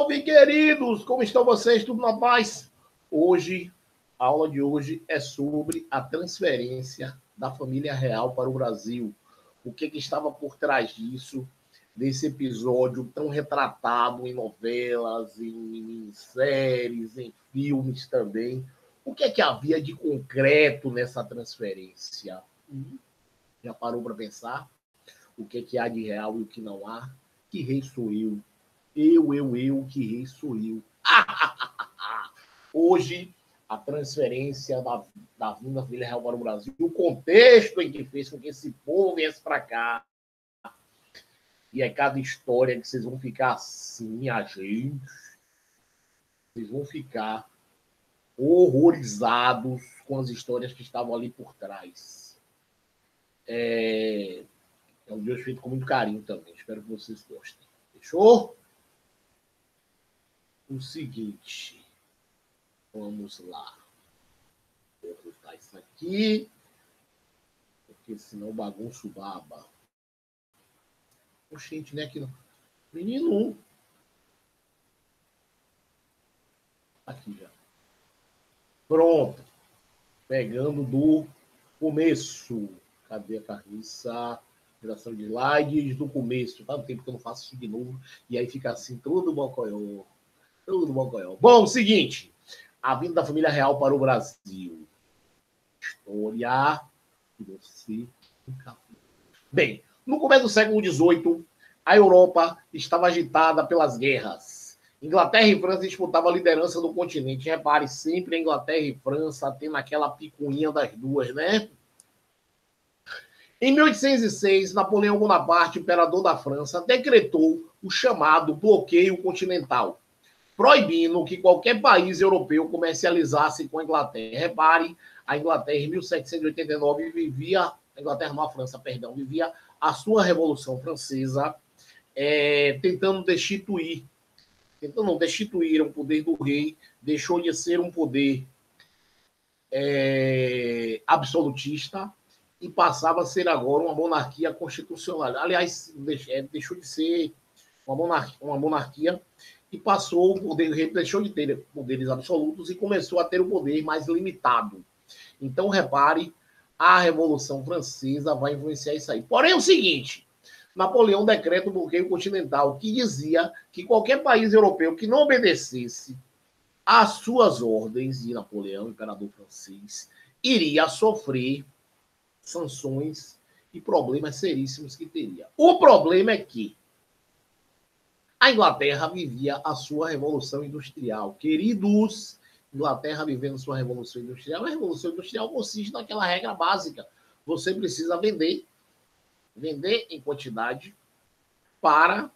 Salve, queridos! Como estão vocês? Tudo na paz? Hoje, a aula de hoje é sobre a transferência da família real para o Brasil. O que estava por trás disso, desse episódio tão retratado em novelas, em minisséries, em filmes também. O que havia de concreto nessa transferência? Já parou para pensar? O que há de real e o que não há? Que rei sou eu? Eu, que rei sou eu. Hoje, a transferência da vinda da família real para o Brasil, o contexto em que fez com que esse povo viesse para cá. E é cada história que vocês vão ficar assim, minha gente. Vocês vão ficar horrorizados com as histórias que estavam ali por trás. É um vídeo feito com muito carinho também. Espero que vocês gostem. Fechou? O seguinte, vamos lá. Vou botar isso aqui, porque senão bagunça o baba. Oxente, né? Aqui não. Menino. Aqui já. Pronto. Pegando do começo. Cadê a carniça? Geração de slides do começo. Faz um tempo que eu não faço isso de novo. E aí fica assim, todo bocoiô. Tudo bom, Coelho? Bom, seguinte. A vinda da família real para o Brasil. História que você nunca viu. Bem, no começo do século XVIII, a Europa estava agitada pelas guerras. Inglaterra e França disputavam a liderança do continente. Repare, sempre a Inglaterra e França tendo aquela picuinha das duas, né? Em 1806, Napoleão Bonaparte, imperador da França, decretou o chamado bloqueio continental, proibindo que qualquer país europeu comercializasse com a Inglaterra. Repare, a Inglaterra em 1789 vivia, a Inglaterra não, a França, perdão, vivia a sua Revolução Francesa, tentando destituir o poder do rei, deixou de ser um poder absolutista e passava a ser agora uma monarquia constitucional. Aliás, deixou de ser uma monarquia e passou o poder, deixou de ter poderes absolutos e começou a ter o poder mais limitado. Então, repare, a Revolução Francesa vai influenciar isso aí. Porém, é o seguinte, Napoleão decreta o bloqueio continental, que dizia que qualquer país europeu que não obedecesse às suas ordens de Napoleão, imperador francês, iria sofrer sanções e problemas seríssimos que teria. O problema é que a Inglaterra vivia a sua Revolução Industrial. Queridos, Inglaterra vivendo sua Revolução Industrial. A Revolução Industrial consiste naquela regra básica. Você precisa vender em quantidade para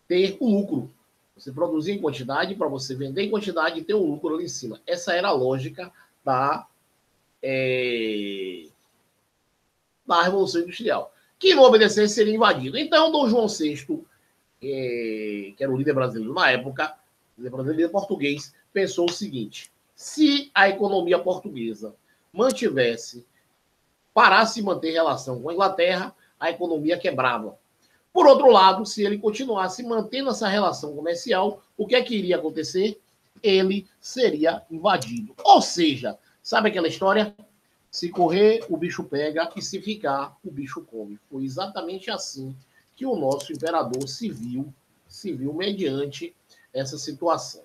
ter o lucro. Você produzir em quantidade para você vender em quantidade e ter o lucro ali em cima. Essa era a lógica da Revolução Industrial. Quem não obedecesse seria invadido. Então, Dom João VI, que era o líder brasileiro na época, líder português, pensou o seguinte: se a economia portuguesa parasse de manter relação com a Inglaterra, a economia quebrava. Por outro lado, se ele continuasse mantendo essa relação comercial, o que é que iria acontecer? Ele seria invadido. Ou seja, sabe aquela história? Se correr, o bicho pega, e se ficar, o bicho come. Foi exatamente assim que o nosso imperador se viu mediante essa situação.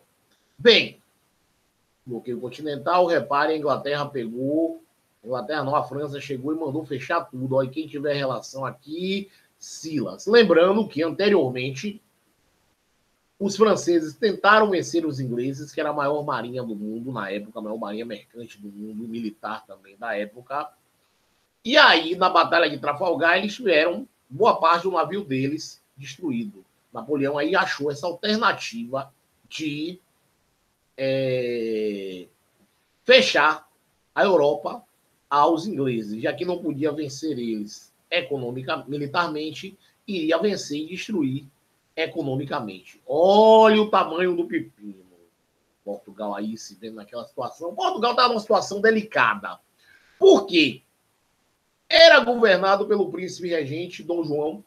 Bem, bloqueio continental, repare, a Inglaterra a França chegou e mandou fechar tudo. Olha, quem tiver relação aqui, Silas. Lembrando que anteriormente os franceses tentaram vencer os ingleses, que era a maior marinha do mundo na época, a maior marinha mercante do mundo, militar também da época. E aí, na Batalha de Trafalgar, eles tiveram boa parte do navio deles destruído. Napoleão aí achou essa alternativa de fechar a Europa aos ingleses, já que não podia vencer eles militarmente, iria vencer e destruir economicamente. Olha o tamanho do pepino. Portugal aí se vendo naquela situação. Portugal estava numa situação delicada. Por quê? Era governado pelo príncipe regente Dom João,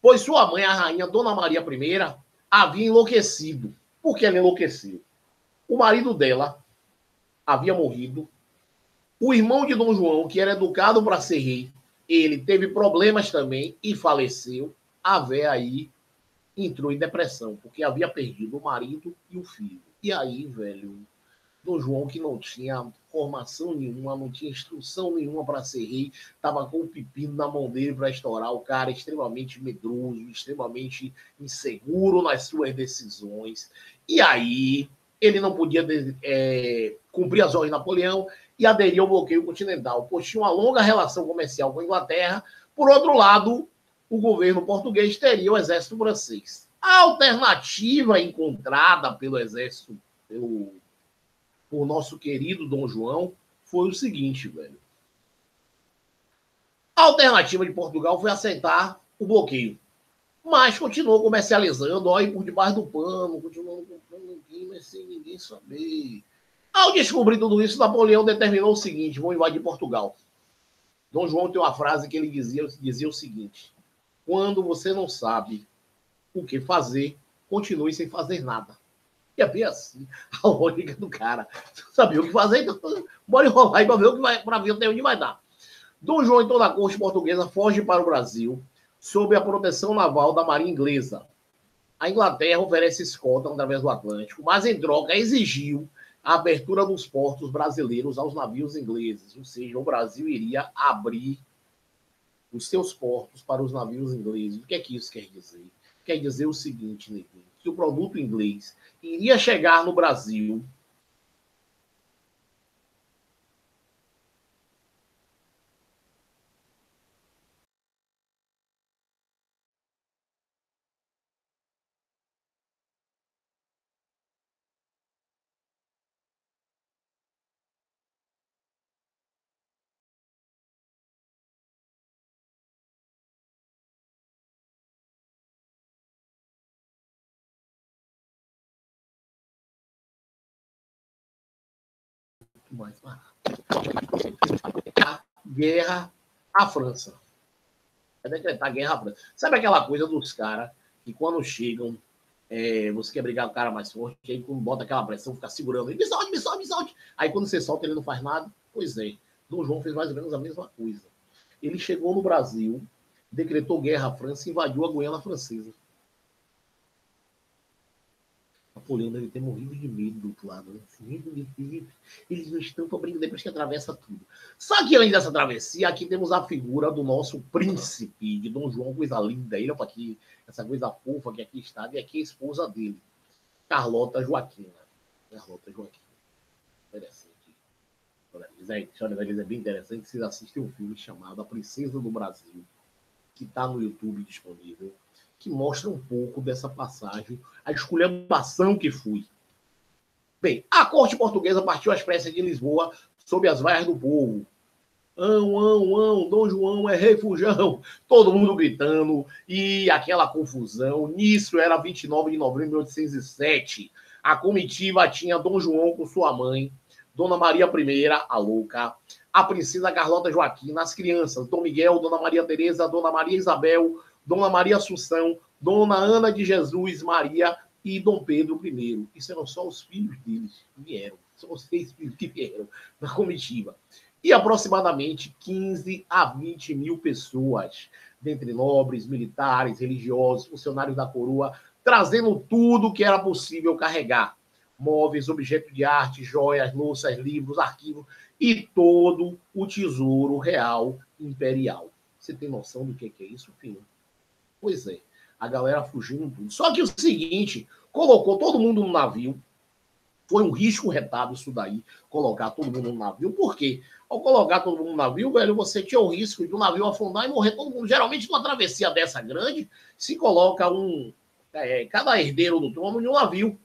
pois sua mãe, a rainha Dona Maria I, havia enlouquecido. Por que ela enlouqueceu? O marido dela havia morrido. O irmão de Dom João, que era educado para ser rei, ele teve problemas também e faleceu. A véia aí entrou em depressão, porque havia perdido o marido e o filho. E aí, velho, Dom João, que não tinha formação nenhuma, não tinha instrução nenhuma para ser rei, estava com o pepino na mão dele para estourar. O cara extremamente medroso, extremamente inseguro nas suas decisões. E aí, ele não podia cumprir as ordens de Napoleão e aderir ao bloqueio continental, pois tinha uma longa relação comercial com a Inglaterra. Por outro lado, o governo português teria o exército francês. A alternativa encontrada pelo exército, por nosso querido Dom João, foi o seguinte, velho. A alternativa de Portugal foi aceitar o bloqueio, mas continuou comercializando, ó, por debaixo do pano, continuou comprando mas sem ninguém saber. Ao descobrir tudo isso, Napoleão determinou o seguinte: vou invadir Portugal. Dom João tem uma frase que ele dizia o seguinte: quando você não sabe o que fazer, continue sem fazer nada. E é bem assim, a lógica do cara. Você sabia o que fazer, então bora enrolar aí para ver o que vai, para ver até onde vai dar. Dom João, então, da corte portuguesa, foge para o Brasil sob a proteção naval da Marinha Inglesa. A Inglaterra oferece escolta através do Atlântico, mas em troca exigiu a abertura dos portos brasileiros aos navios ingleses, ou seja, o Brasil iria abrir os seus portos para os navios ingleses. O que é que isso quer dizer? Quer dizer o seguinte, Neguinho, que o produto inglês iria chegar no Brasil mais barato. A guerra à França. É decretar guerra à França. Sabe aquela coisa dos caras que quando chegam, você quer brigar com o cara mais forte, aí quando bota aquela pressão, fica segurando ele, me solte, me solte, me solte. Aí quando você solta, ele não faz nada. Pois é, Dom João fez mais ou menos a mesma coisa. Ele chegou no Brasil, decretou guerra à França e invadiu a Guiana Francesa. Napoleão deve ter morrido de medo do outro lado. Né? Eles não estão para brincar depois que atravessa tudo. Só que além dessa travessia, aqui temos a figura do nosso príncipe, de Dom João, coisa linda. Ele, olha aqui, essa coisa fofa que aqui está, e aqui a esposa dele, Carlota Joaquina. Carlota Joaquina. Interessante. A história deles é bem interessante. Vocês assistem um filme chamado A Princesa do Brasil, que está no YouTube disponível, que mostra um pouco dessa passagem, a esculhambação que foi. Bem, a corte portuguesa partiu às pressas de Lisboa sob as vaias do povo. Dom João é refujão. Todo mundo gritando e aquela confusão. Nisso era 29 de novembro de 1807. A comitiva tinha Dom João com sua mãe, Dona Maria I, a louca, a princesa Carlota Joaquina, as crianças, Dom Miguel, Dona Maria Teresa, Dona Maria Isabel, Dona Maria Assunção, Dona Ana de Jesus Maria e Dom Pedro I. Isso eram só os filhos deles que vieram. São os 6 filhos que vieram na comitiva. E aproximadamente 15 a 20 mil pessoas, dentre nobres, militares, religiosos, funcionários da coroa, trazendo tudo que era possível carregar. Móveis, objetos de arte, joias, louças, livros, arquivos e todo o tesouro real imperial. Você tem noção do que é isso, filho? Pois é, a galera fugindo tudo. Só que o seguinte, colocou todo mundo no navio, foi um risco retado isso daí, colocar todo mundo no navio. Por quê? Ao colocar todo mundo no navio, velho, você tinha o risco de o navio afundar e morrer todo mundo. Geralmente, numa travessia dessa grande, se coloca cada herdeiro do trono em um navio.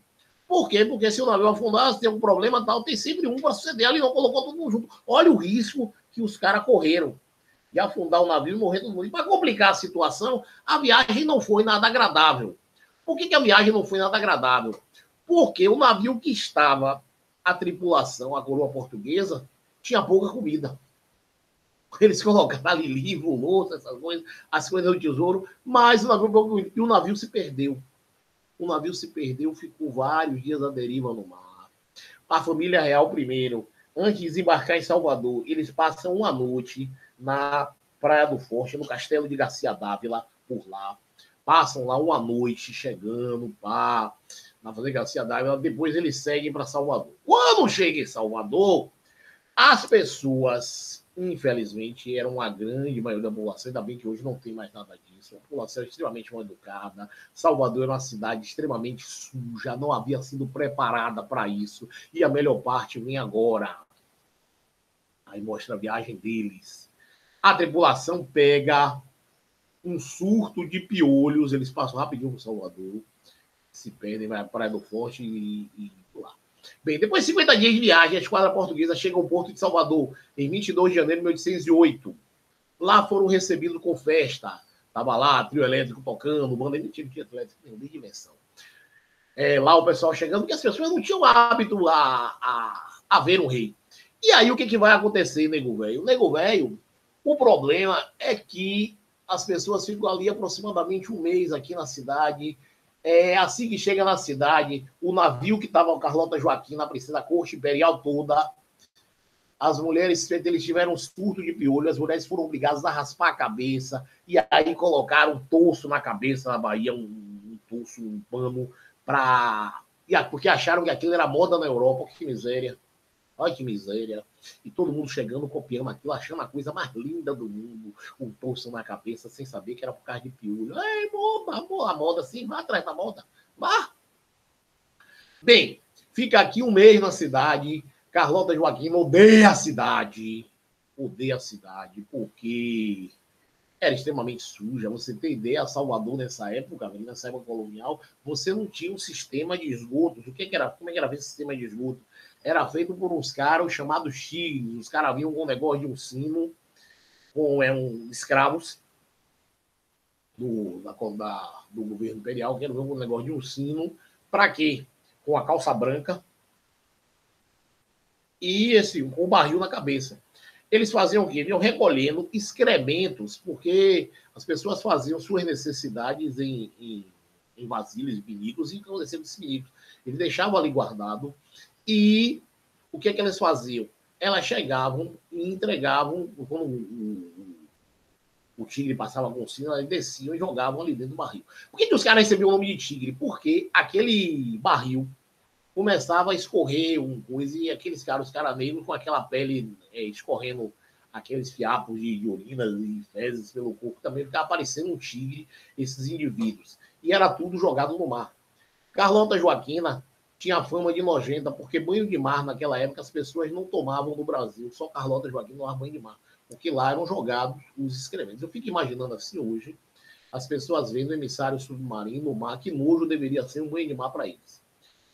Por quê? Porque se o navio afundar, se tem um problema tal, tem sempre um para suceder. Ali não colocou todo mundo junto. Olha o risco que os caras correram de afundar o navio e morrer todo mundo. E para complicar a situação, a viagem não foi nada agradável. Por que a viagem não foi nada agradável? Porque o navio que estava a tripulação, a coroa portuguesa, tinha pouca comida. Eles colocaram ali livro, louça, essas coisas, as coisas do tesouro, mas o navio se perdeu. O navio se perdeu, ficou vários dias à deriva no mar. A família real, primeiro, antes de desembarcar em Salvador, eles passam uma noite na Praia do Forte, no Castelo de Garcia Dávila, por lá. Passam lá uma noite, chegando, pá, na Fazenda Garcia Dávila. Depois eles seguem para Salvador. Quando chega em Salvador, as pessoas, infelizmente, eram uma grande maioria da população, ainda bem que hoje não tem mais nada disso. A população é extremamente mal educada. Salvador era uma cidade extremamente suja, não havia sido preparada para isso. E a melhor parte vem agora. Aí mostra a viagem deles. A tripulação pega um surto de piolhos, eles passam rapidinho para Salvador, se perdem, vai à Praia do Forte e lá. Bem, depois de 50 dias de viagem, a esquadra portuguesa chega ao porto de Salvador, em 22 de janeiro de 1808. Lá foram recebidos com festa. Tava lá, trio elétrico tocando, banda de trio elétrico, de dimensão. Lá o pessoal chegando, porque as pessoas não tinham hábito a ver um rei. E aí o que vai acontecer, nego velho? Nego velho, o problema é que as pessoas ficam ali aproximadamente um mês aqui na cidade. Assim que chega na cidade, o navio que estava o Carlota Joaquim, na princesa corte imperial toda, as mulheres, eles tiveram um surto de piolho, as mulheres foram obrigadas a raspar a cabeça, e aí colocaram um torso na cabeça na Bahia, um torso, um pano, porque acharam que aquilo era moda na Europa. Que miséria. Olha que miséria. E todo mundo chegando, copiando aquilo, achando a coisa mais linda do mundo. Um torso na cabeça, sem saber que era por causa de piolho. Moda, a moda, sim, vá atrás da moda. Vá. Bem, fica aqui um mês na cidade. Carlota Joaquim odeia a cidade. Odeia a cidade, porque era extremamente suja. Você tem ideia, Salvador, nessa época colonial, você não tinha um sistema de esgoto. Como é que era esse sistema de esgoto? Era feito por uns caras chamados tigres. Os caras vinham com um negócio de um sino, com escravos do governo imperial, que eram com um negócio de um sino. Para quê? Com a calça branca e com o barril na cabeça. Eles faziam o quê? Iam recolhendo excrementos, porque as pessoas faziam suas necessidades em vasilhas, pinicos, e acontecendo esses pinicos. Eles deixavam ali guardado. E o que elas faziam? Elas chegavam e entregavam, quando o tigre passava com o sino, elas desciam e jogavam ali dentro do barril. Por que os caras recebiam o nome de tigre? Porque aquele barril começava a escorrer coisa, e aqueles caras, os caras negros, com aquela pele escorrendo aqueles fiapos de urinas e fezes pelo corpo, também ficava parecendo um tigre, esses indivíduos. E era tudo jogado no mar. Carlota Joaquina tinha fama de nojenta, porque banho de mar, naquela época, as pessoas não tomavam no Brasil. Só Carlota Joaquim tomava banho de mar, porque lá eram jogados os excrementos. Eu fico imaginando assim hoje, as pessoas vendo emissário submarino no mar, que nojo deveria ser um banho de mar para eles.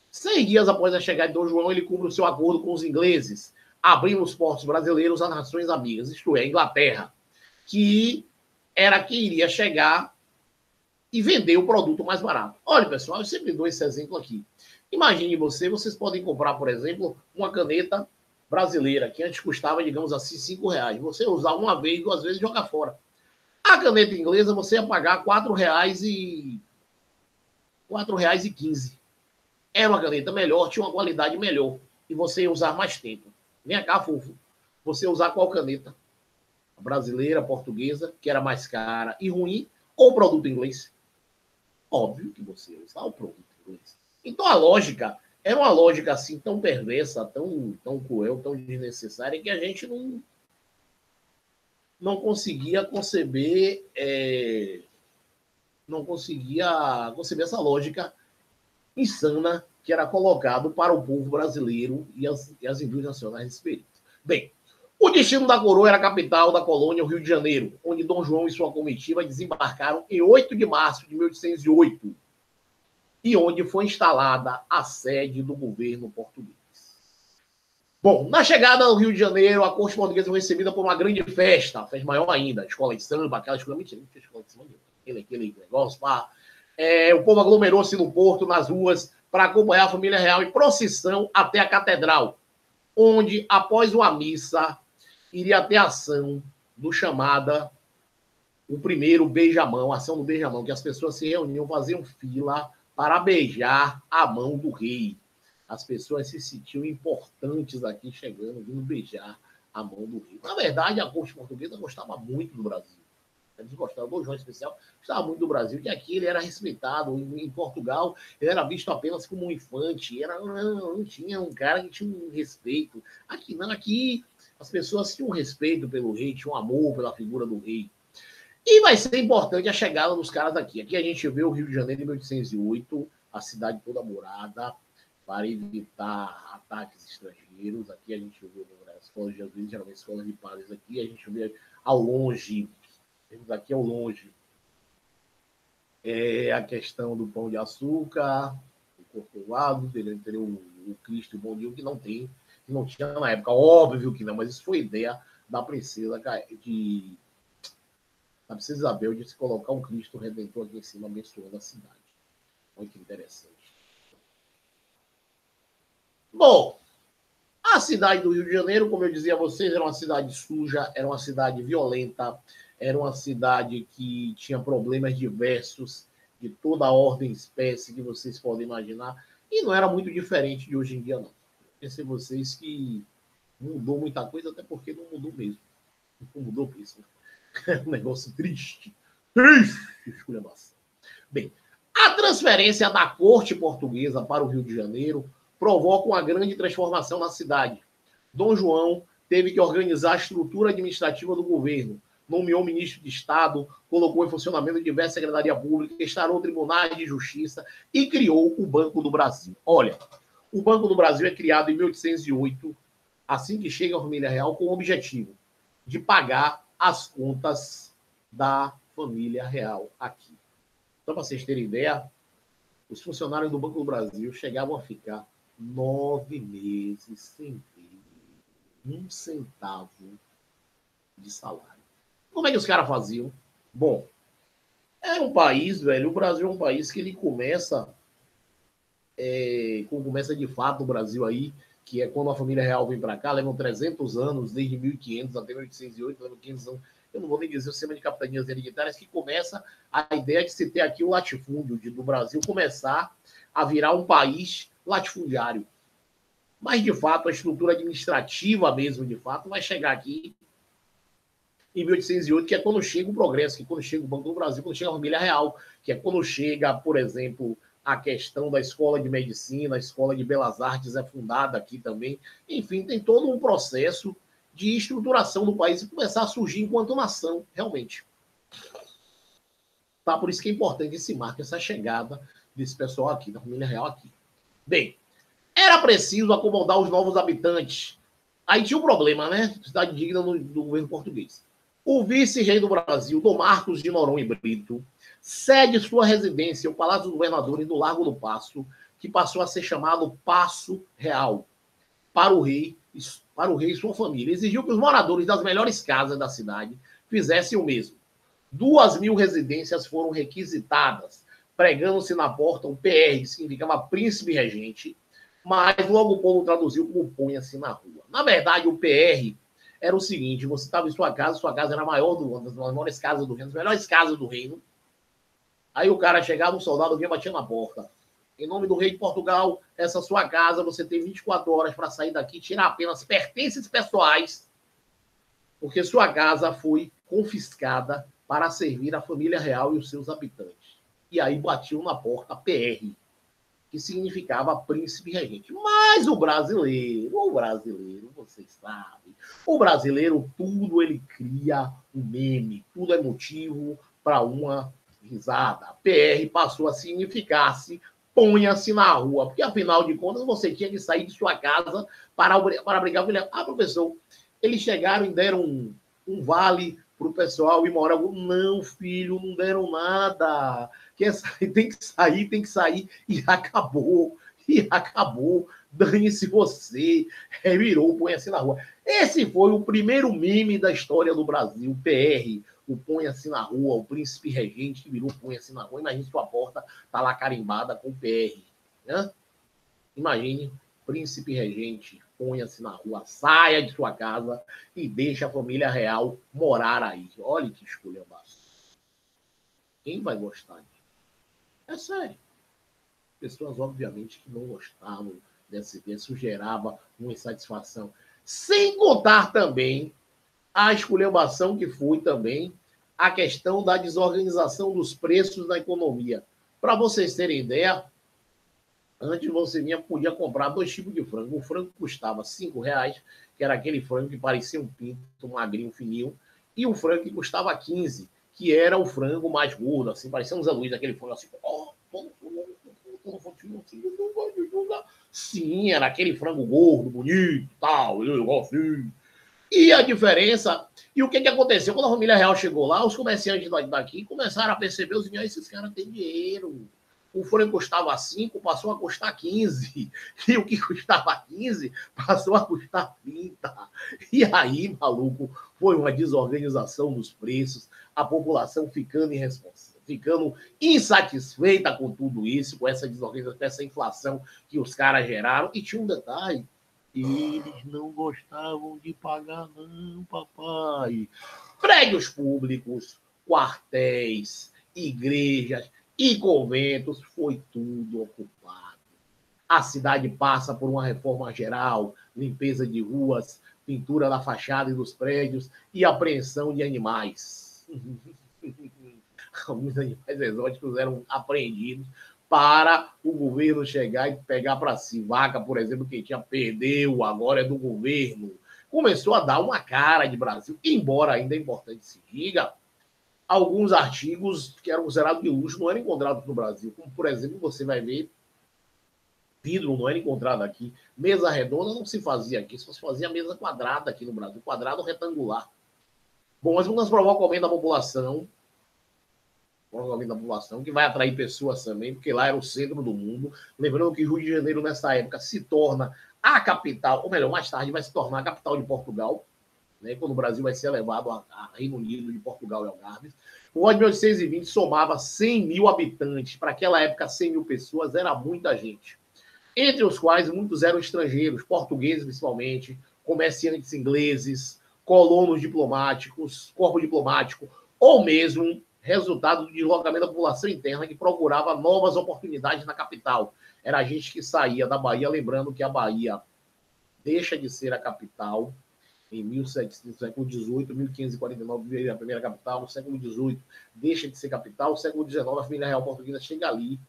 100 dias após a chegada de Dom João, ele cumpre o seu acordo com os ingleses, abrindo os portos brasileiros às nações amigas, isto é, a Inglaterra, que era quem iria chegar e vender o produto mais barato. Olha, pessoal, eu sempre dou esse exemplo aqui. Imagine vocês podem comprar, por exemplo, uma caneta brasileira, que antes custava, digamos assim, R$5. Você usar uma vez, 2 vezes e jogar fora. A caneta inglesa, você ia pagar R$4,15. Era uma caneta melhor, tinha uma qualidade melhor, e você ia usar mais tempo. Vem cá, fofo. Você ia usar qual caneta? A brasileira, a portuguesa, que era mais cara e ruim, ou o produto inglês? Óbvio que você ia usar o produto inglês. Então a lógica era uma lógica assim tão perversa, tão cruel, tão desnecessária, que a gente não conseguia conceber, essa lógica insana que era colocado para o povo brasileiro e as indústrias nacionais desse período. Bem, o destino da coroa era a capital da colônia, o Rio de Janeiro, onde Dom João e sua comitiva desembarcaram em 8 de março de 1808, e onde foi instalada a sede do governo português. Bom, na chegada ao Rio de Janeiro, a corte portuguesa foi recebida por uma grande festa maior ainda, escola de samba, aquela escola, mentira, escola de samba, aquele negócio lá. O povo aglomerou-se no porto, nas ruas, para acompanhar a família real em procissão até a catedral, onde, após uma missa, iria ter ação do o primeiro beijamão, a ação do beijamão, que as pessoas se reuniam, faziam fila para beijar a mão do rei. As pessoas se sentiam importantes aqui chegando, vindo beijar a mão do rei. Na verdade, a corte portuguesa gostava muito do Brasil. Eles gostavam, o João especial gostava muito do Brasil, que aqui ele era respeitado. Em Portugal, ele era visto apenas como um infante. Não tinha um cara que tinha um respeito. Aqui não, aqui as pessoas tinham respeito pelo rei, tinham amor pela figura do rei. E vai ser importante a chegada dos caras aqui. Aqui a gente vê o Rio de Janeiro em 1808, a cidade toda morada, para evitar ataques estrangeiros. Aqui a gente vê as escolas de Jesus, geralmente escolas de padres aqui, a gente vê ao longe, temos aqui ao longe a questão do pão de açúcar, o corcovado, o Cristo e o bom dia, que não tinha na época, óbvio que não, mas isso foi ideia da princesa Isabel de se colocar um Cristo Redentor aqui em cima, abençoando a cidade. Muito interessante. Bom, a cidade do Rio de Janeiro, como eu dizia a vocês, era uma cidade suja, era uma cidade violenta, era uma cidade que tinha problemas diversos, de toda a ordem e espécie que vocês podem imaginar, e não era muito diferente de hoje em dia, não. Pensei vocês que mudou muita coisa, até porque não mudou mesmo. Não mudou mesmo. É um negócio triste. Triste! Bem, a transferência da corte portuguesa para o Rio de Janeiro provoca uma grande transformação na cidade. Dom João teve que organizar a estrutura administrativa do governo, nomeou ministro de Estado, colocou em funcionamento diversas secretarias públicas, instaurou tribunais de justiça e criou o Banco do Brasil. Olha, o Banco do Brasil é criado em 1808, assim que chega a família real, com o objetivo de pagar as contas da família real aqui. Só para vocês terem ideia, os funcionários do Banco do Brasil chegavam a ficar 9 meses sem ter 1 centavo de salário. Como é que os caras faziam? Bom, é um país, velho, o Brasil é um país que ele começa de fato o Brasil aí, que é quando a família real vem para cá, levam 300 anos, desde 1500 até 1808, levam 500 anos, eu não vou nem dizer o sistema de capitanias hereditárias, que começa a ideia de se ter aqui o latifúndio, do Brasil começar a virar um país latifundiário. Mas, de fato, a estrutura administrativa mesmo, de fato, vai chegar aqui em 1808, que é quando chega o progresso, que é quando chega o Banco do Brasil, quando chega a família real, que é quando chega, por exemplo, a questão da escola de medicina, a escola de belas artes é fundada aqui também. Enfim, tem todo um processo de estruturação do país e começar a surgir enquanto nação, realmente. Tá? Por isso que é importante esse marco, essa chegada desse pessoal aqui, da família real aqui. Bem, era preciso acomodar os novos habitantes. Aí tinha um problema, né? Cidade digna do governo português. O vice-rei do Brasil, Dom Marcos de Noronha e Brito, cede sua residência, o Palácio dos Governadores, no Largo do Paço, que passou a ser chamado Paço Real, para o rei e sua família. Exigiu que os moradores das melhores casas da cidade fizessem o mesmo. 2.000 residências foram requisitadas, pregando-se na porta o PR, que significava príncipe regente, mas logo o povo traduziu como ponha-se na rua. Na verdade, o PR era o seguinte: você estava em sua casa era a maior das maiores casas do reino, as melhores casas do reino. Aí o cara chegava, um soldado vinha, batia na porta. Em nome do rei de Portugal, essa sua casa, você tem 24 horas para sair daqui e tirar apenas pertences pessoais, porque sua casa foi confiscada para servir a família real e os seus habitantes. E aí batiam na porta PR, que significava príncipe regente. Mas o brasileiro, vocês sabem, o brasileiro, tudo ele cria um meme, tudo é motivo para uma risada. PR passou a significar-se ponha-se na rua, porque afinal de contas você tinha que sair de sua casa para brigar com ele. Ah, professor, eles chegaram e deram um vale para o pessoal e morar. Não, filho, não deram nada. Quer sair, tem que sair, e acabou. Dane-se você. Virou, põe-se na rua. Esse foi o primeiro meme da história do Brasil, PR. O põe-se na rua, o príncipe regente que virou põe-se na rua. Imagine sua porta tá lá carimbada com PR. Né? Imagine, príncipe regente, ponha-se na rua, saia de sua casa e deixe a família real morar aí. Olha que escolha básica. Quem vai gostar disso? É sério. pessoas, obviamente, que não gostavam dessa ideia, isso gerava uma insatisfação. Sem contar também a esculhambação que foi também a questão da desorganização dos preços na economia. Para vocês terem ideia, antes você podia comprar 2 tipos de frango. O frango custava R$ 5, que era aquele frango que parecia um pinto, magrinho, fininho, e o frango que custava 15, que era o frango mais gordo, assim, parecia um Zé Luiz, aquele frango assim, sim, era aquele frango gordo, bonito, tal, assim. E a diferença, e o que aconteceu? Quando a família real chegou lá, os comerciantes daqui começaram a perceber, esses caras têm dinheiro. O frango custava 5, passou a custar 15. E o que custava 15 passou a custar 30. E aí, maluco, foi uma desorganização dos preços, a população ficando irresponsável, ficando insatisfeita com tudo isso, com essa desorganização, com essa inflação que os caras geraram. E tinha um detalhe: eles não gostavam de pagar, não, papai. Prédios públicos, quartéis, igrejas e conventos, foi tudo ocupado. A cidade passa por uma reforma geral, limpeza de ruas, pintura na fachada e dos prédios e apreensão de animais. Alguns animais exóticos eram apreendidos para o governo chegar e pegar para si. Vaca, por exemplo, que tinha perdeu, agora é do governo. Começou a dar uma cara de Brasil, embora ainda é importante se diga, alguns artigos que eram considerados de luxo não eram encontrados no Brasil. Como, por exemplo, você vai ver, vidro não era encontrado aqui. Mesa redonda não se fazia aqui, só se fazia mesa quadrada aqui no Brasil, quadrado retangular. Bom, mas vamos provar o aumento da população, que vai atrair pessoas também, porque lá era o centro do mundo. Lembrando que Rio de Janeiro, nessa época, se torna a capital, ou melhor, mais tarde vai se tornar a capital de Portugal, né, quando o Brasil vai ser elevado a Reino Unido de Portugal e Algarve. O ano de 1820 somava 100 mil habitantes. Para aquela época, 100 mil pessoas era muita gente. Entre os quais muitos eram estrangeiros, portugueses principalmente, comerciantes ingleses, colonos diplomáticos, corpo diplomático, ou mesmo resultado do deslocamento da população interna que procurava novas oportunidades na capital. Era gente que saía da Bahia, lembrando que a Bahia deixa de ser a capital em 1700, no século XVIII, 1549 veio a primeira capital, no século XVIII deixa de ser capital, no século XIX a família real portuguesa chega ali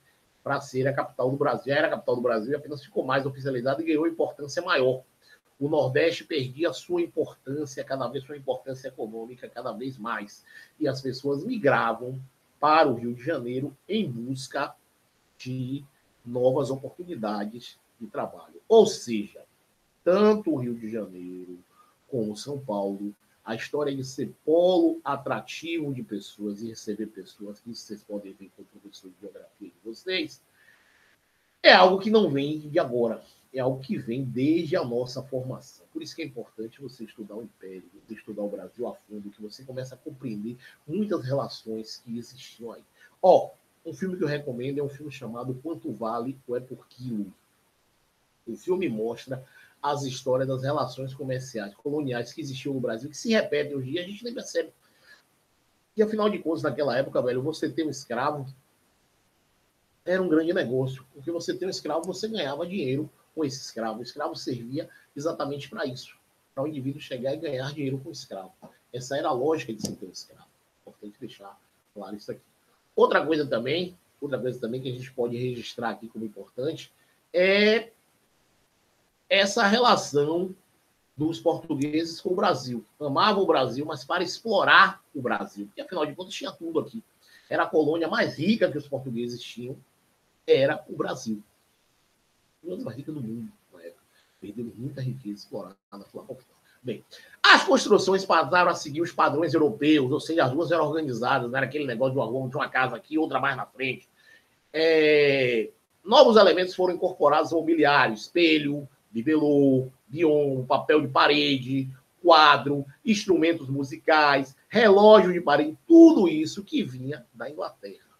para ser a capital do Brasil. Já era a capital do Brasil e apenas ficou mais oficializada e ganhou importância maior. O Nordeste perdia sua importância, cada vez sua importância econômica, cada vez mais. E as pessoas migravam para o Rio de Janeiro em busca de novas oportunidades de trabalho. Ou seja, tanto o Rio de Janeiro como São Paulo, a história de ser polo atrativo de pessoas e receber pessoas, que vocês podem ver com o professor de geografia de vocês, é algo que não vem de agora, é algo que vem desde a nossa formação. Por isso que é importante você estudar o Império, você estudar o Brasil a fundo, que você começa a compreender muitas relações que existiam aí. Um filme que eu recomendo é um filme chamado Quanto Vale o É por Quilo. O filme mostra as histórias das relações comerciais, coloniais que existiam no Brasil, que se repetem hoje em dia, a gente nem percebe. E, afinal de contas, naquela época, velho, você ter um escravo era um grande negócio, porque você ter um escravo, você ganhava dinheiro com esse escravo. O escravo servia exatamente para isso, para o indivíduo chegar e ganhar dinheiro com o escravo. Essa era a lógica de se ter um escravo. Importante deixar claro isso aqui. Outra coisa também que a gente pode registrar aqui como importante é essa relação dos portugueses com o Brasil. Amavam o Brasil, mas para explorar o Brasil. Porque, afinal de contas, tinha tudo aqui. Era a colônia mais rica que os portugueses tinham, era o Brasil. Uma das mais ricas do mundo, na época. Perdeu muita riqueza explorada na sua capital. Bem, as construções passaram a seguir os padrões europeus, ou seja, as ruas eram organizadas, não era aquele negócio de uma casa aqui, outra mais na frente. Novos elementos foram incorporados ao mobiliário, espelho, bibelô, bion, papel de parede, quadro, instrumentos musicais, relógio de parede, tudo isso que vinha da Inglaterra.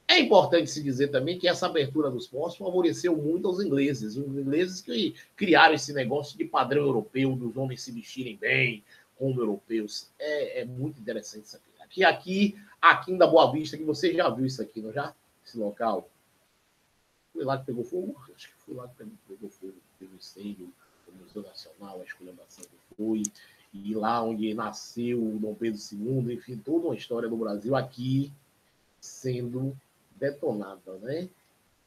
É importante se dizer também que essa abertura dos portos favoreceu muito aos ingleses. Os ingleses que criaram esse negócio de padrão europeu, dos homens se vestirem bem, como europeus. É muito interessante isso aqui. Aqui da Boa Vista, que você já viu isso aqui, não já? Esse local. Foi lá que pegou fogo? Acho que foi lá que pegou fogo, pegou incêndio, o Museu Nacional, a esculhambação que foi, e lá onde nasceu o Dom Pedro II, enfim, toda uma história do Brasil aqui sendo detonada, né?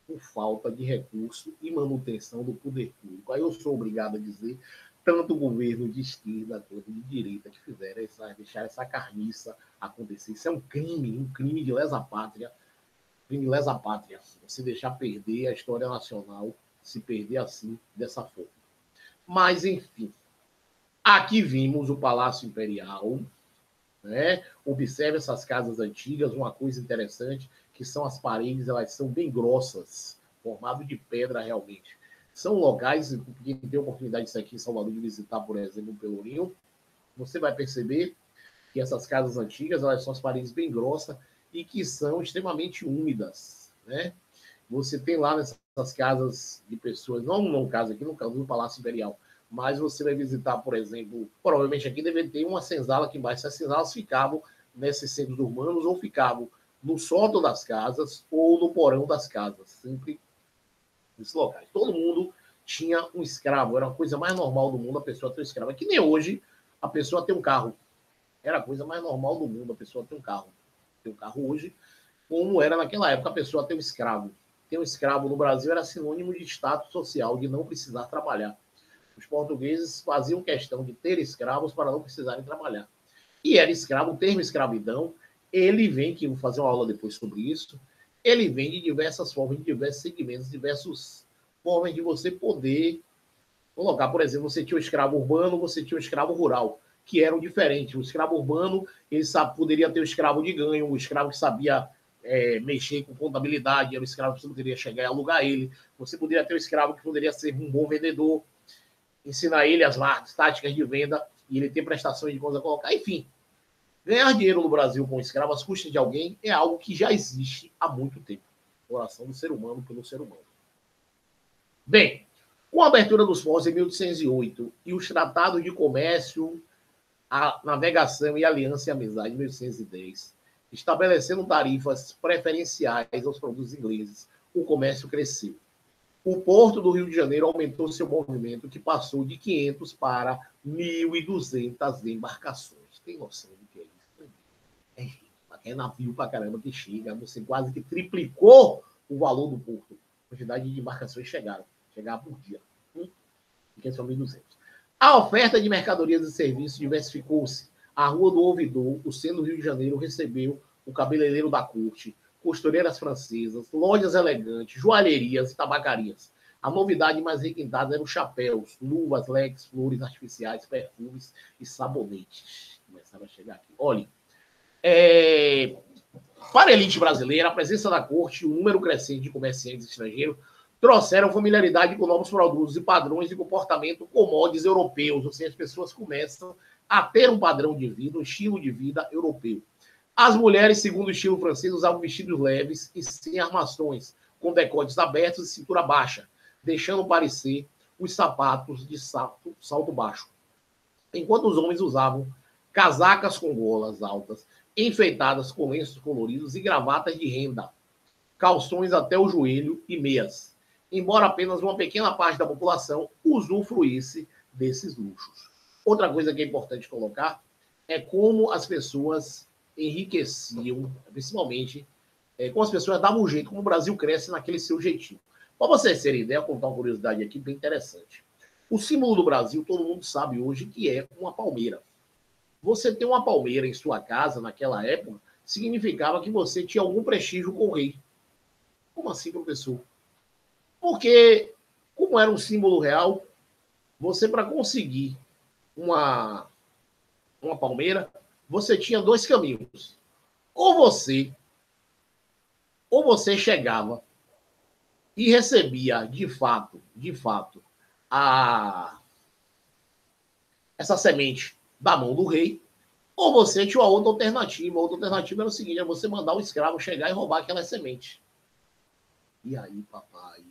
Por falta de recurso e manutenção do poder público. Aí eu sou obrigado a dizer, tanto o governo de esquerda quanto de direita que fizeram deixar essa carniça acontecer. Isso é um crime de lesa pátria, crime de lesa pátria. Você deixar perder a história nacional, se perder assim, dessa forma. Mas, enfim, aqui vimos o Palácio Imperial, né? Observe essas casas antigas, uma coisa interessante, que são as paredes, elas são bem grossas, formado de pedra realmente. São locais, quem tem oportunidade disso aqui em Salvador de visitar, por exemplo, o Pelourinho, você vai perceber que essas casas antigas, elas são as paredes bem grossas e que são extremamente úmidas, né? Você tem lá nessas casas de pessoas, não caso aqui, no caso do Palácio Imperial, mas você vai visitar, por exemplo, provavelmente aqui deve ter uma senzala aqui embaixo. Essas senzalas ficavam nesses centros urbanos ou ficavam no sótão das casas ou no porão das casas, sempre nesses locais. Todo mundo tinha um escravo, era a coisa mais normal do mundo a pessoa ter um escravo. É que nem hoje a pessoa tem um carro. Era a coisa mais normal do mundo a pessoa ter um carro. Ter um carro hoje, como era naquela época a pessoa ter um escravo. Ter um escravo no Brasil era sinônimo de status social, de não precisar trabalhar. Os portugueses faziam questão de ter escravos para não precisarem trabalhar. E era escravo, o termo escravidão, ele vem, que vou fazer uma aula depois sobre isso, ele vem de diversas formas, de diversos segmentos, diversas formas de você poder colocar. Por exemplo, você tinha o escravo urbano, você tinha o escravo rural, que eram diferentes. O escravo urbano, ele poderia ter o escravo de ganho, o escravo que sabia mexer com contabilidade, era o escravo que você poderia chegar e alugar ele. Você poderia ter o escravo que poderia ser um bom vendedor, ensinar ele as táticas de venda e ele ter prestações de contas a colocar. Enfim, ganhar dinheiro no Brasil com escravo às custas de alguém é algo que já existe há muito tempo. Coração do ser humano pelo ser humano. Bem, com a abertura dos portos em 1808 e os tratados de comércio, a navegação e aliança e amizade em 1810, estabelecendo tarifas preferenciais aos produtos ingleses, o comércio cresceu. O Porto do Rio de Janeiro aumentou seu movimento, que passou de 500 para 1.200 embarcações. Tem noção do que é isso? É navio pra caramba que chega. Você quase que triplicou o valor do porto. A quantidade de embarcações chegaram por dia. Que são 1.200. A oferta de mercadorias e serviços diversificou-se. A Rua do Ouvidor, o centro do Rio de Janeiro, recebeu o cabeleireiro da corte, costureiras francesas, lojas elegantes, joalherias e tabacarias. A novidade mais requintada eram chapéus, luvas, leques, flores artificiais, perfumes e sabonetes. Começaram a chegar aqui. Olha, para a elite brasileira, a presença da corte e o número crescente de comerciantes estrangeiros trouxeram familiaridade com novos produtos e padrões de comportamento com modos europeus. Ou seja, as pessoas começam a ter um padrão de vida, um estilo de vida europeu. As mulheres, segundo o estilo francês, usavam vestidos leves e sem armações, com decotes abertos e cintura baixa, deixando parecer os sapatos de salto baixo. Enquanto os homens usavam casacas com golas altas, enfeitadas com lenços coloridos e gravatas de renda, calções até o joelho e meias, embora apenas uma pequena parte da população usufruísse desses luxos. Outra coisa que é importante colocar é como as pessoas enriqueciam, principalmente, como as pessoas davam um jeito, como o Brasil cresce naquele seu jeitinho. Para vocês terem ideia, vou contar uma curiosidade aqui bem interessante. O símbolo do Brasil, todo mundo sabe hoje que é uma palmeira. Você ter uma palmeira em sua casa, naquela época, significava que você tinha algum prestígio com o rei. Como assim, professor? Porque, como era um símbolo real, você, para conseguir uma palmeira, você tinha dois caminhos. Ou você chegava e recebia, de fato, essa semente da mão do rei, ou você tinha uma outra alternativa. A outra alternativa era o seguinte, é você mandar o escravo chegar e roubar aquela semente. E aí, papai?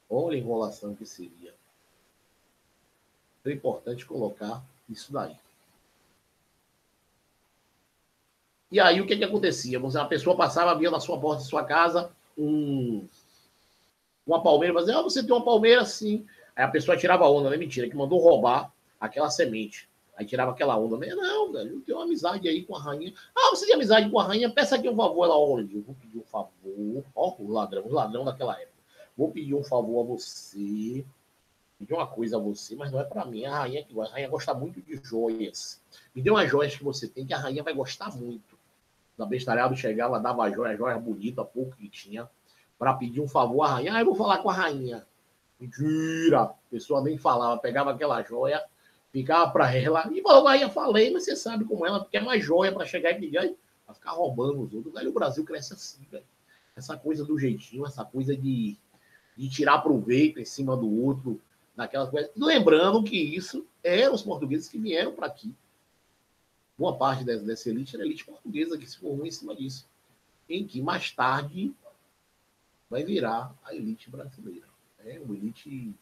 Olha a enrolação que seria. É importante colocar isso daí. E aí, o que acontecia? A pessoa passava, via na sua porta de sua casa uma palmeira, mas você tem uma palmeira sim. Aí a pessoa tirava onda, né? Mentira, que mandou roubar aquela semente. Aí tirava aquela onda. Não, velho, eu tenho uma amizade aí com a rainha. Ah, você tem amizade com a rainha? Peça aqui um favor. Ela, olha, eu vou pedir um favor. Ó, o ladrão daquela época. Vou pedir um favor a você. Pedir uma coisa a você, mas não é para mim. A rainha que gosta. A rainha gosta muito de joias. Me dê umas joias que você tem, que a rainha vai gostar muito. Da bestalhada chegava, dava joias bonitas, pouco que tinha, para pedir um favor à rainha. Ah, eu vou falar com a rainha. Mentira! A pessoa nem falava, pegava aquela joia, ficava para ela, e falou, rainha, falei, mas você sabe como ela quer mais joia para chegar e pedir, para ficar roubando os outros. Velho, o Brasil cresce assim, velho. Essa coisa do jeitinho, essa coisa de tirar proveito em cima do outro, daquelas coisas. Lembrando que isso eram os portugueses que vieram para aqui. Boa parte dessa elite era a elite portuguesa que se formou em cima disso, em que mais tarde vai virar a elite brasileira. É uma elite,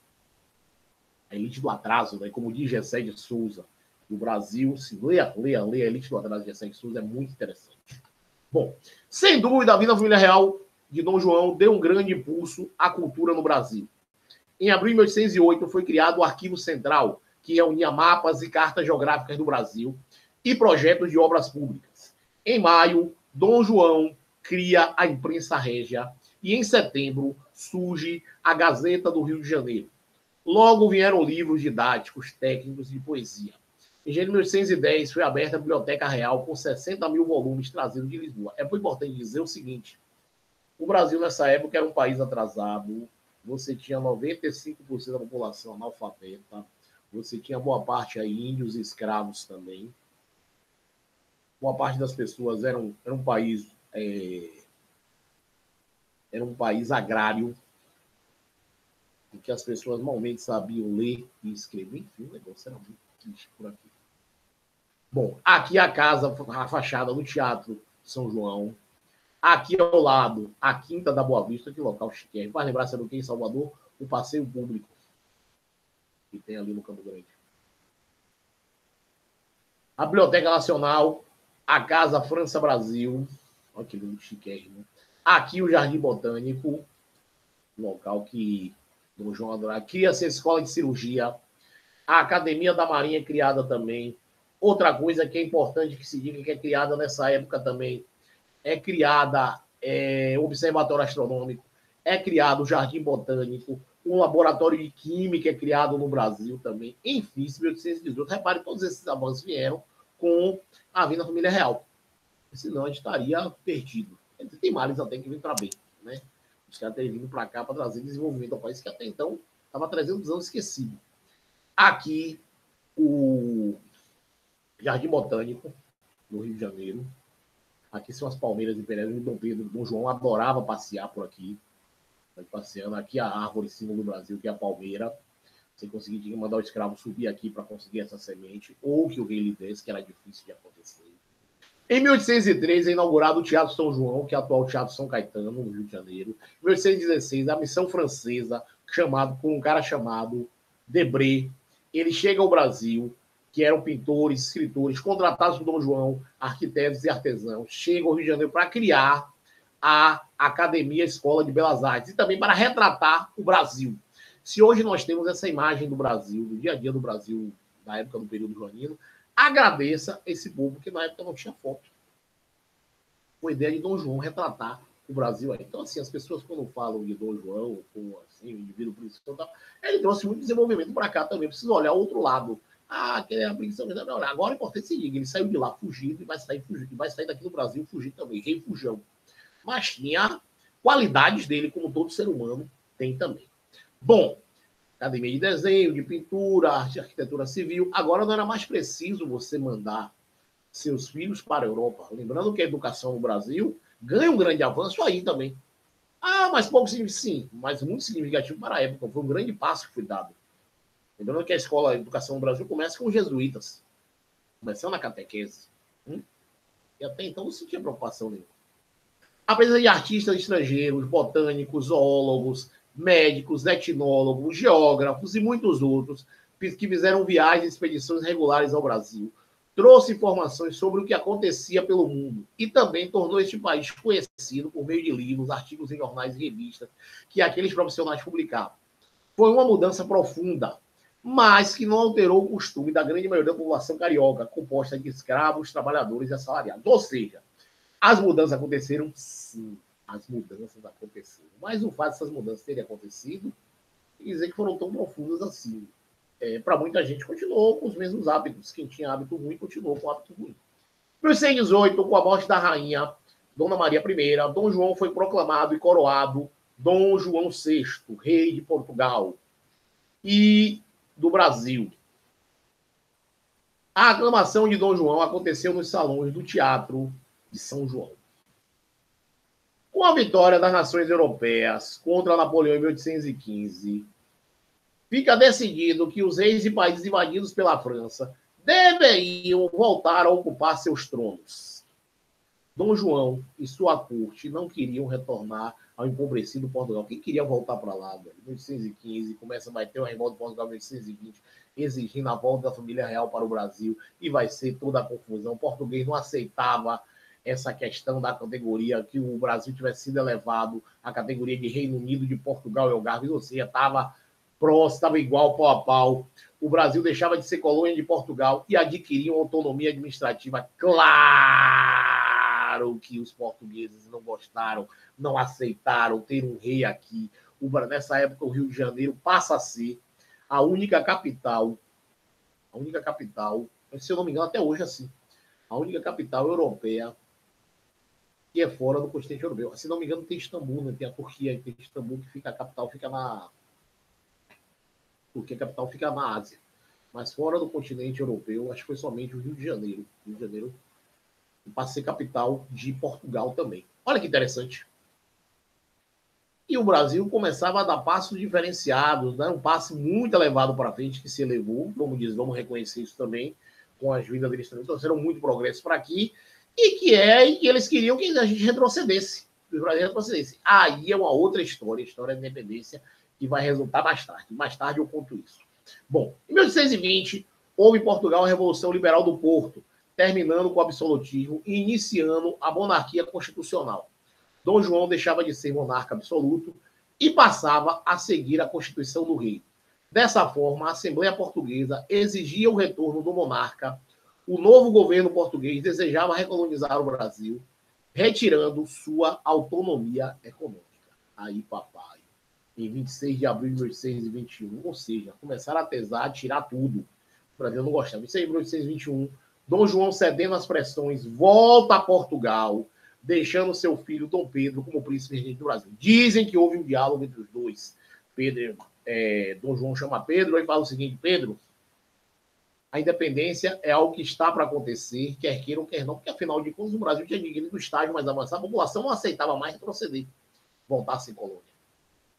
a elite do atraso, né? Como diz Gessé de Souza, do Brasil. Se leia a elite do atraso de Gessé de Souza, é muito interessante. Bom, sem dúvida, a vida da família real de Dom João deu um grande impulso à cultura no Brasil. Em abril de 1808 foi criado o Arquivo Central, que reunia mapas e cartas geográficas do Brasil e projetos de obras públicas. Em maio, Dom João cria a imprensa régia e em setembro surge a Gazeta do Rio de Janeiro. Logo vieram livros didáticos, técnicos de poesia. Em janeiro de 1810 foi aberta a Biblioteca Real com 60 mil volumes trazidos de Lisboa. É importante dizer o seguinte, o Brasil nessa época era um país atrasado, você tinha 95% da população analfabeta, você tinha boa parte aí índios e escravos também. Boa parte das pessoas era um país agrário, em que as pessoas normalmente sabiam ler e escrever. Enfim, o negócio era muito triste por aqui. Bom, aqui a casa, a fachada do Teatro São João. Aqui ao lado, a Quinta da Boa Vista, que local chique. Vai lembrar, sabe o que em Salvador? O passeio público que tem ali no Campo Grande. A Biblioteca Nacional, a Casa França Brasil, olha que lindo, chiquérrimo. Aqui o Jardim Botânico, local que Dom João adorava. Cria-se a Escola de Cirurgia, a Academia da Marinha criada também. Outra coisa que é importante que se diga que é criada nessa época também, é criada o Observatório Astronômico, é criado o Jardim Botânico, um laboratório de química é criado no Brasil também. Enfim, 1818. Repare, todos esses avanços vieram com a vinda da família real. Senão a gente estaria perdido. Tem males até que vir para bem, né? Os caras terem vindo para cá para trazer desenvolvimento ao país que até então estava 300 anos esquecido. Aqui, o Jardim Botânico, no Rio de Janeiro. Aqui são as palmeiras imperiais de Dom Pedro. Dom João adorava passear por aqui. Vai passeando. Aqui a árvore símbolo do Brasil, que é a palmeira. Você conseguir, tinha que mandar o escravo subir aqui para conseguir essa semente, ou que o rei lhe desse, que era difícil de acontecer. Em 1813 é inaugurado o Teatro São João, que é o atual Teatro São Caetano, no Rio de Janeiro. Em 1816, a missão francesa, por um cara chamado Debré, ele chega ao Brasil, que eram pintores, escritores, contratados por Dom João, arquitetos e artesãos, chegam ao Rio de Janeiro para criar a Academia Escola de Belas Artes e também para retratar o Brasil. Se hoje nós temos essa imagem do Brasil, do dia a dia do Brasil, na época do período joanino, agradeça esse povo que na época não tinha foto. Com a ideia de Dom João retratar o Brasil aí. Então, assim, as pessoas quando falam de Dom João, como assim, o indivíduo principal, ele trouxe muito desenvolvimento para cá também. Precisa olhar o outro lado. Aquele é a preguiça. Agora é importante se diga, ele saiu de lá fugido e vai sair daqui do Brasil fugido também, rei fujão. Mas tinha qualidades dele, como todo ser humano tem também. Bom, academia de desenho, de pintura, arte e arquitetura civil. Agora não era mais preciso você mandar seus filhos para a Europa. Lembrando que a educação no Brasil ganha um grande avanço aí também. Mas pouco significativo, sim, mas muito significativo para a época. Foi um grande passo que foi dado. Lembrando que a escola de educação no Brasil começa com os jesuítas, começando na catequese. E até então não se tinha preocupação nenhuma. A presença de artistas estrangeiros, botânicos, zoólogos, médicos, etnólogos, geógrafos e muitos outros que fizeram viagens e expedições regulares ao Brasil. trouxe informações sobre o que acontecia pelo mundo e também tornou este país conhecido por meio de livros, artigos em jornais e revistas que aqueles profissionais publicavam. Foi uma mudança profunda, mas que não alterou o costume da grande maioria da população carioca, composta de escravos, trabalhadores e assalariados. Ou seja, as mudanças aconteceram, sim. As mudanças aconteceram. Mas o fato dessas mudanças terem acontecido, quer dizer que foram tão profundas assim. Para muita gente, continuou com os mesmos hábitos. Quem tinha hábito ruim, continuou com hábito ruim. Em 1118, com a morte da rainha Dona Maria I, Dom João foi proclamado e coroado Dom João VI, rei de Portugal e do Brasil. A aclamação de Dom João aconteceu nos salões do Teatro de São João. Com a vitória das nações europeias contra Napoleão em 1815, fica decidido que os reis e países invadidos pela França deveriam voltar a ocupar seus tronos. Dom João e sua corte não queriam retornar ao empobrecido Portugal. Quem queria voltar para lá? Em 1815, vai ter uma revolta de Portugal em 1820, exigindo a volta da família real para o Brasil, e vai ser toda a confusão. O português não aceitava essa questão da categoria, que o Brasil tivesse sido elevado à categoria de Reino Unido de Portugal e Algarve, ou seja, estava próximo, estava igual, pau a pau. O Brasil deixava de ser colônia de Portugal e adquiria uma autonomia administrativa. Claro que os portugueses não gostaram, não aceitaram ter um rei aqui. Nessa época, o Rio de Janeiro passa a ser a única capital, se eu não me engano, até hoje assim, a única capital europeia que é fora do continente europeu. Se não me engano, tem Istambul, né? Tem a Turquia, tem Istambul, que fica a capital, fica na... Porque a capital fica na Ásia. Mas fora do continente europeu, acho que foi somente o Rio de Janeiro. Rio de Janeiro passa a ser capital de Portugal também. Olha que interessante. E o Brasil começava a dar passos diferenciados, né? Um passo muito elevado para frente que se elevou, vamos dizer, vamos reconhecer isso também, com a ajuda deles também. Trouxeram muito progresso para aqui, e que eles queriam que a gente retrocedesse. Que o Brasil retrocedesse. Aí é uma outra história, a história da independência, que vai resultar mais tarde. Mais tarde eu conto isso. Bom, em 1820, houve em Portugal a Revolução Liberal do Porto, terminando com o absolutismo e iniciando a monarquia constitucional. Dom João deixava de ser monarca absoluto e passava a seguir a Constituição do Rei. Dessa forma, a Assembleia Portuguesa exigia o retorno do monarca. O novo governo português desejava recolonizar o Brasil, retirando sua autonomia econômica. Aí, papai, em 26 de abril de 1821, ou seja, começaram a tesar, tirar tudo. O Brasil não gostava. Isso aí, em 1821, Dom João, cedendo às pressões, volta a Portugal, deixando seu filho Dom Pedro como príncipe regente do Brasil. Dizem que houve um diálogo entre os dois. Dom João chama Pedro e fala o seguinte: Pedro, a independência é algo que está para acontecer, quer queiram, quer não, porque afinal de contas o Brasil tinha adquirido o estágio mais avançado, a população não aceitava mais retroceder, voltar a ser colônia.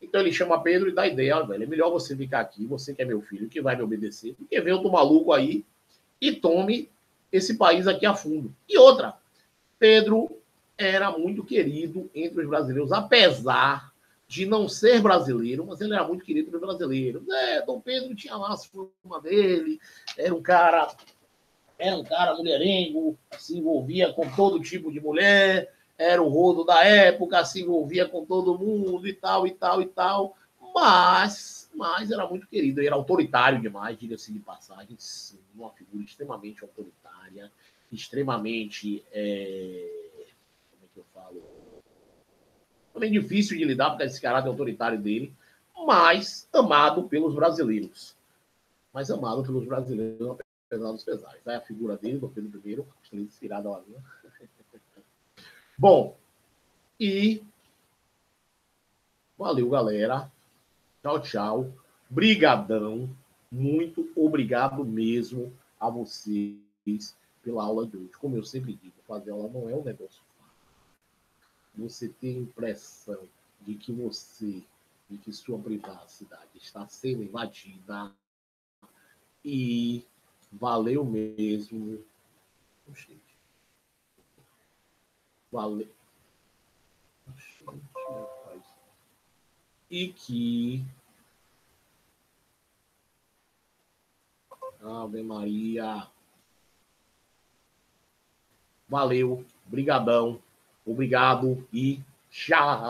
Então ele chama Pedro e dá a ideia: velho, é melhor você ficar aqui, você que é meu filho, que vai me obedecer, do que ver outro maluco aí e tome esse país aqui a fundo. E outra, Pedro era muito querido entre os brasileiros, apesar de não ser brasileiro, mas ele era muito querido entre os brasileiros. Dom Pedro tinha lá a forma dele, era um cara mulherengo, se envolvia com todo tipo de mulher, era o rodo da época, se envolvia com todo mundo e tal, mas era muito querido, ele era autoritário demais, diga-se de passagem, sim, uma figura extremamente autoritária, extremamente, como é que eu falo, também difícil de lidar por esse caráter autoritário dele, mas amado pelos brasileiros. Apesar dos pesares. Aí a figura dele, do Pedro I, inspirada lá. Bom, e valeu, galera. Tchau, tchau. Brigadão. Muito obrigado mesmo a vocês pela aula de hoje. Como eu sempre digo, fazer aula não é um negócio fácil. Você tem a impressão de que sua privacidade está sendo invadida, e valeu mesmo. Valeu. E que Ave Maria. Valeu, brigadão, obrigado e tchau.